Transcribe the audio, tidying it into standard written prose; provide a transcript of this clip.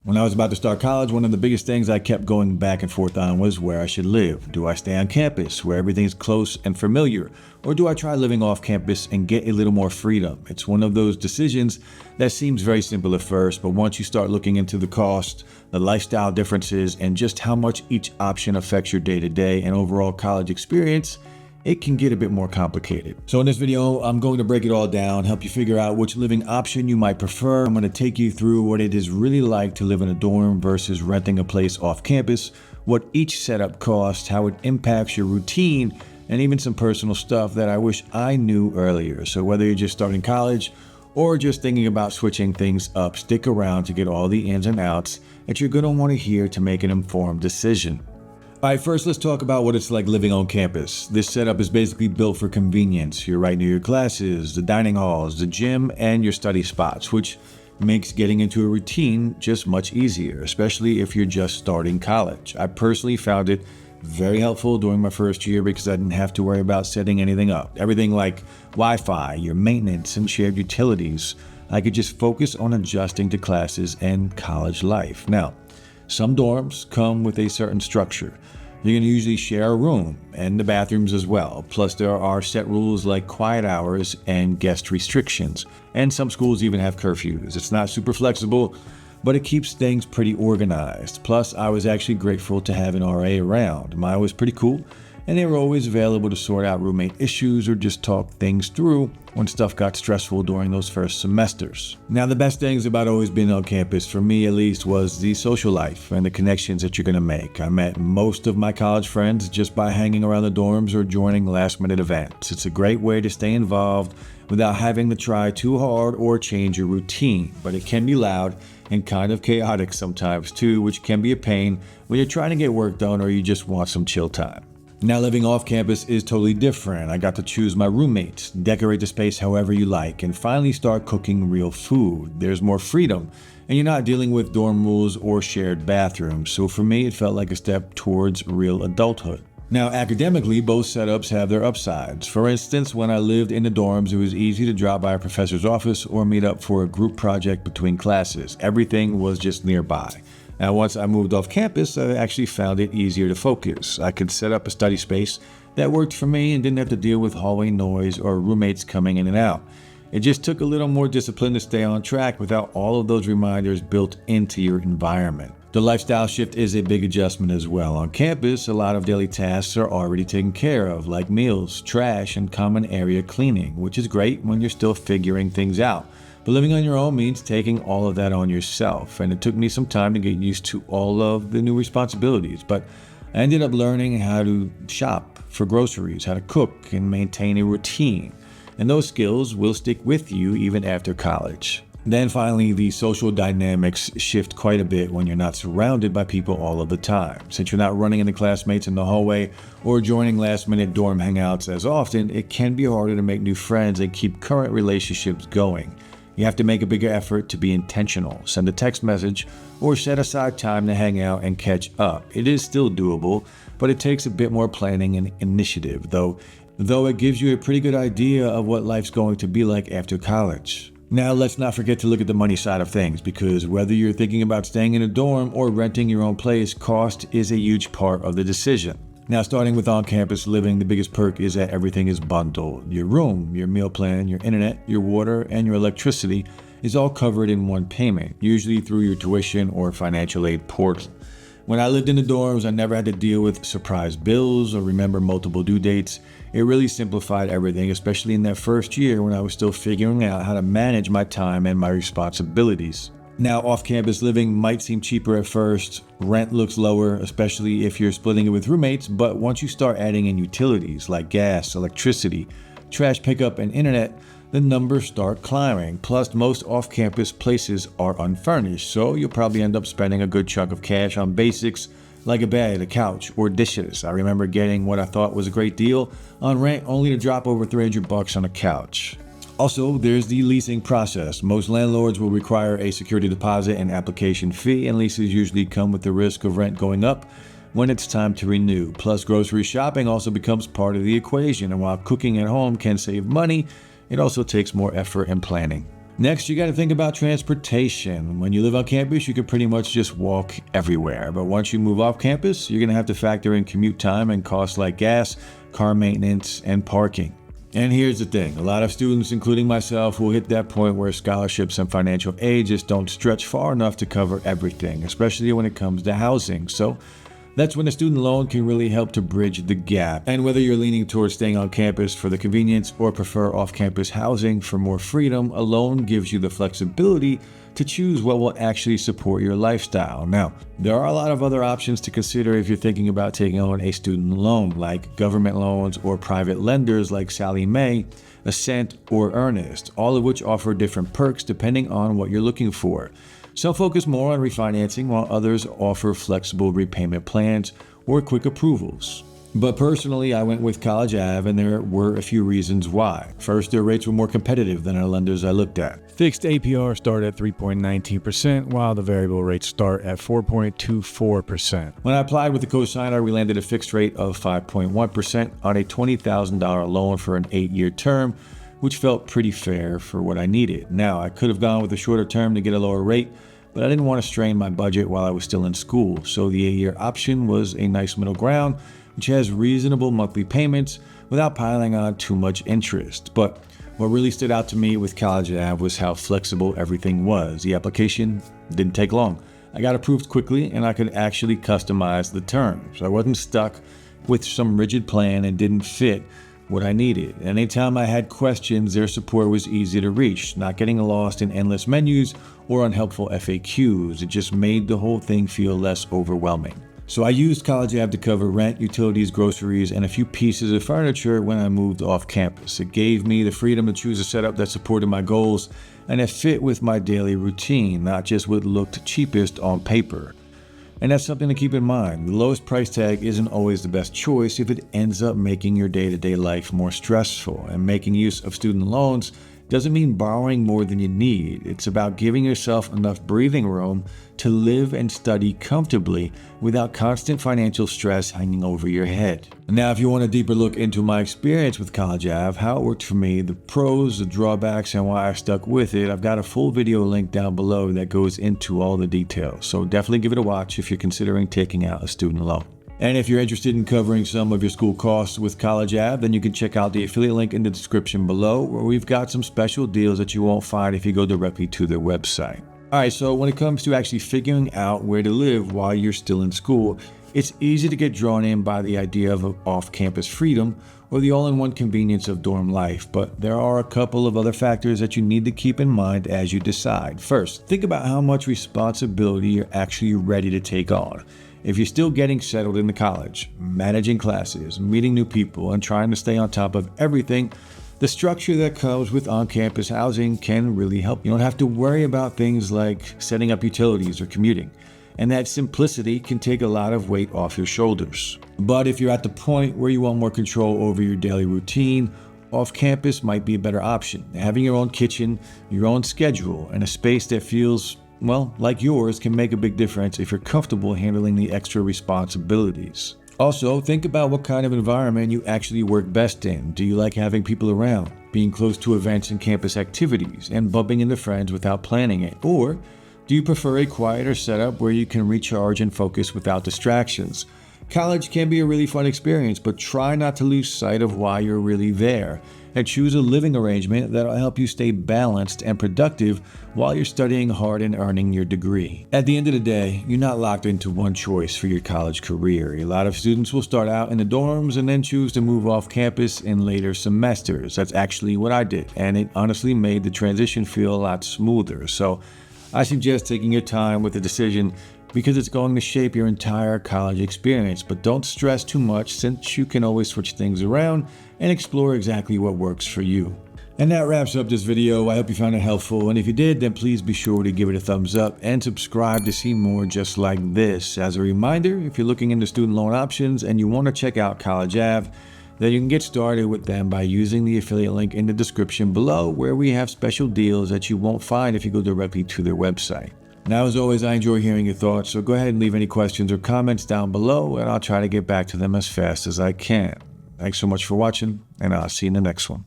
When I was about to start college, one of the biggest things I kept going back and forth on was where I should live. Do I stay on campus, where everything's close and familiar? Or do I try living off campus and get a little more freedom? It's one of those decisions that seems very simple at first, but once you start looking into the cost, the lifestyle differences, and just how much each option affects your day-to-day and overall college experience, it can get a bit more complicated. So in this video, I'm going to break it all down, help you figure out which living option you might prefer. I'm going to take you through what it is really like to live in a dorm versus renting a place off campus, what each setup costs, how it impacts your routine, and even some personal stuff that I wish I knew earlier. So whether you're just starting college or just thinking about switching things up, stick around to get all the ins and outs that you're going to want to hear to make an informed decision. All right, first let's talk about what it's like living on campus. This setup is basically built for convenience. You're right near your classes, the dining halls, the gym, and your study spots, which makes getting into a routine just much easier, especially if you're just starting college. I personally found it very helpful during my first year because I didn't have to worry about setting anything up. Everything like Wi-Fi, your maintenance, and shared utilities. I could just focus on adjusting to classes and college life. Now, some dorms come with a certain structure. You're going to usually share a room and the bathrooms as well. Plus, there are set rules like quiet hours and guest restrictions. And some schools even have curfews. It's not super flexible, but it keeps things pretty organized. Plus, I was actually grateful to have an RA around. Mine was pretty cool, and they were always available to sort out roommate issues or just talk things through when stuff got stressful during those first semesters. Now, the best things about always being on campus, for me at least, was the social life and the connections that you're going to make. I met most of my college friends just by hanging around the dorms or joining last-minute events. It's a great way to stay involved without having to try too hard or change your routine, but it can be loud and kind of chaotic sometimes too, which can be a pain when you're trying to get work done or you just want some chill time. Now, living off campus is totally different. I got to choose my roommates, decorate the space however you like, and finally start cooking real food. There's more freedom, and you're not dealing with dorm rules or shared bathrooms. So for me, it felt like a step towards real adulthood. Now, academically, both setups have their upsides. For instance, when I lived in the dorms, it was easy to drop by a professor's office or meet up for a group project between classes. Everything was just nearby. Now, once I moved off campus, I actually found it easier to focus. I could set up a study space that worked for me and didn't have to deal with hallway noise or roommates coming in and out. It just took a little more discipline to stay on track without all of those reminders built into your environment. The lifestyle shift is a big adjustment as well. On campus, a lot of daily tasks are already taken care of, like meals, trash, and common area cleaning, which is great when you're still figuring things out. But living on your own means taking all of that on yourself, and it took me some time to get used to all of the new responsibilities, but I ended up learning how to shop for groceries, how to cook, and maintain a routine, and those skills will stick with you even after college. Then finally, the social dynamics shift quite a bit when you're not surrounded by people all of the time. Since you're not running into classmates in the hallway or joining last-minute dorm hangouts as often, it can be harder to make new friends and keep current relationships going. You have to make a bigger effort to be intentional, send a text message, or set aside time to hang out and catch up. It is still doable, but it takes a bit more planning and initiative, though it gives you a pretty good idea of what life's going to be like after college. Now, let's not forget to look at the money side of things, because whether you're thinking about staying in a dorm or renting your own place, cost is a huge part of the decision. Now, starting with on-campus living, the biggest perk is that everything is bundled. Your room, your meal plan, your internet, your water, and your electricity is all covered in one payment, usually through your tuition or financial aid portal. When I lived in the dorms, I never had to deal with surprise bills or remember multiple due dates. It really simplified everything, especially in that first year when I was still figuring out how to manage my time and my responsibilities. Now, off-campus living might seem cheaper at first. Rent looks lower, especially if you're splitting it with roommates, but once you start adding in utilities like gas, electricity, trash pickup, and internet, the numbers start climbing. Plus, most off-campus places are unfurnished, so you'll probably end up spending a good chunk of cash on basics like a bed, a couch, or dishes. I remember getting what I thought was a great deal on rent only to drop over $300 on a couch. Also, there's the leasing process. Most landlords will require a security deposit and application fee, and leases usually come with the risk of rent going up when it's time to renew. Plus, grocery shopping also becomes part of the equation, and while cooking at home can save money, it also takes more effort and planning. Next, you got to think about transportation. When you live on campus, you can pretty much just walk everywhere. But once you move off campus, you're going to have to factor in commute time and costs like gas, car maintenance, and parking. And here's the thing, a lot of students, including myself, will hit that point where scholarships and financial aid just don't stretch far enough to cover everything, especially when it comes to housing. So that's when a student loan can really help to bridge the gap. And whether you're leaning towards staying on campus for the convenience or prefer off-campus housing for more freedom, a loan gives you the flexibility to choose what will actually support your lifestyle. Now, there are a lot of other options to consider if you're thinking about taking on a student loan, like government loans or private lenders like Sallie Mae, Ascent, or Earnest, all of which offer different perks depending on what you're looking for. Some focus more on refinancing, while others offer flexible repayment plans or quick approvals. But personally, I went with College Ave, and there were a few reasons why. First, their rates were more competitive than our lenders I looked at. Fixed APR start at 3.19%, while the variable rates start at 4.24%. When I applied with the cosigner, we landed a fixed rate of 5.1% on a $20,000 loan for an 8-year term, which felt pretty fair for what I needed. Now, I could have gone with a shorter term to get a lower rate, but I didn't want to strain my budget while I was still in school, so the 8-year option was a nice middle ground, which has reasonable monthly payments without piling on too much interest. But what really stood out to me with College Ave was how flexible everything was. The application didn't take long. I got approved quickly, and I could actually customize the terms. I wasn't stuck with some rigid plan and didn't fit what I needed. Anytime I had questions, their support was easy to reach, not getting lost in endless menus or unhelpful FAQs. It just made the whole thing feel less overwhelming. So I used College Ave to cover rent, utilities, groceries, and a few pieces of furniture when I moved off campus. It gave me the freedom to choose a setup that supported my goals and it fit with my daily routine, not just what looked cheapest on paper. And that's something to keep in mind. The lowest price tag isn't always the best choice if it ends up making your day-to-day life more stressful. And making use of student loans doesn't mean borrowing more than you need. It's about giving yourself enough breathing room to live and study comfortably without constant financial stress hanging over your head. Now, if you want a deeper look into my experience with College Ave, how it worked for me, the pros, the drawbacks, and why I stuck with it, I've got a full video link down below that goes into all the details. So definitely give it a watch if you're considering taking out a student loan. And if you're interested in covering some of your school costs with College Ave, then you can check out the affiliate link in the description below, where we've got some special deals that you won't find if you go directly to their website. Alright, so when it comes to actually figuring out where to live while you're still in school, it's easy to get drawn in by the idea of off-campus freedom or the all-in-one convenience of dorm life, but there are a couple of other factors that you need to keep in mind as you decide. First, think about how much responsibility you're actually ready to take on. If you're still getting settled into college, managing classes, meeting new people, and trying to stay on top of everything, the structure that comes with on-campus housing can really help. You don't have to worry about things like setting up utilities or commuting, and that simplicity can take a lot of weight off your shoulders. But if you're at the point where you want more control over your daily routine, off-campus might be a better option. Having your own kitchen, your own schedule, and a space that feels, well, like yours can make a big difference if you're comfortable handling the extra responsibilities. Also, think about what kind of environment you actually work best in. Do you like having people around, being close to events and campus activities, and bumping into friends without planning it? Or do you prefer a quieter setup where you can recharge and focus without distractions? College can be a really fun experience, but try not to lose sight of why you're really there, and choose a living arrangement that'll help you stay balanced and productive while you're studying hard and earning your degree. At the end of the day, you're not locked into one choice for your college career. A lot of students will start out in the dorms and then choose to move off campus in later semesters. That's actually what I did, and it honestly made the transition feel a lot smoother. So I suggest taking your time with the decision because it's going to shape your entire college experience. But don't stress too much, since you can always switch things around and explore exactly what works for you. And that wraps up this video. I hope you found it helpful, and if you did, then please be sure to give it a thumbs up and subscribe to see more just like this. As a reminder, if you're looking into student loan options and you want to check out College Ave, then you can get started with them by using the affiliate link in the description below, where we have special deals that you won't find if you go directly to their website. Now, as always, I enjoy hearing your thoughts, so go ahead and leave any questions or comments down below, and I'll try to get back to them as fast as I can. Thanks so much for watching, and I'll see you in the next one.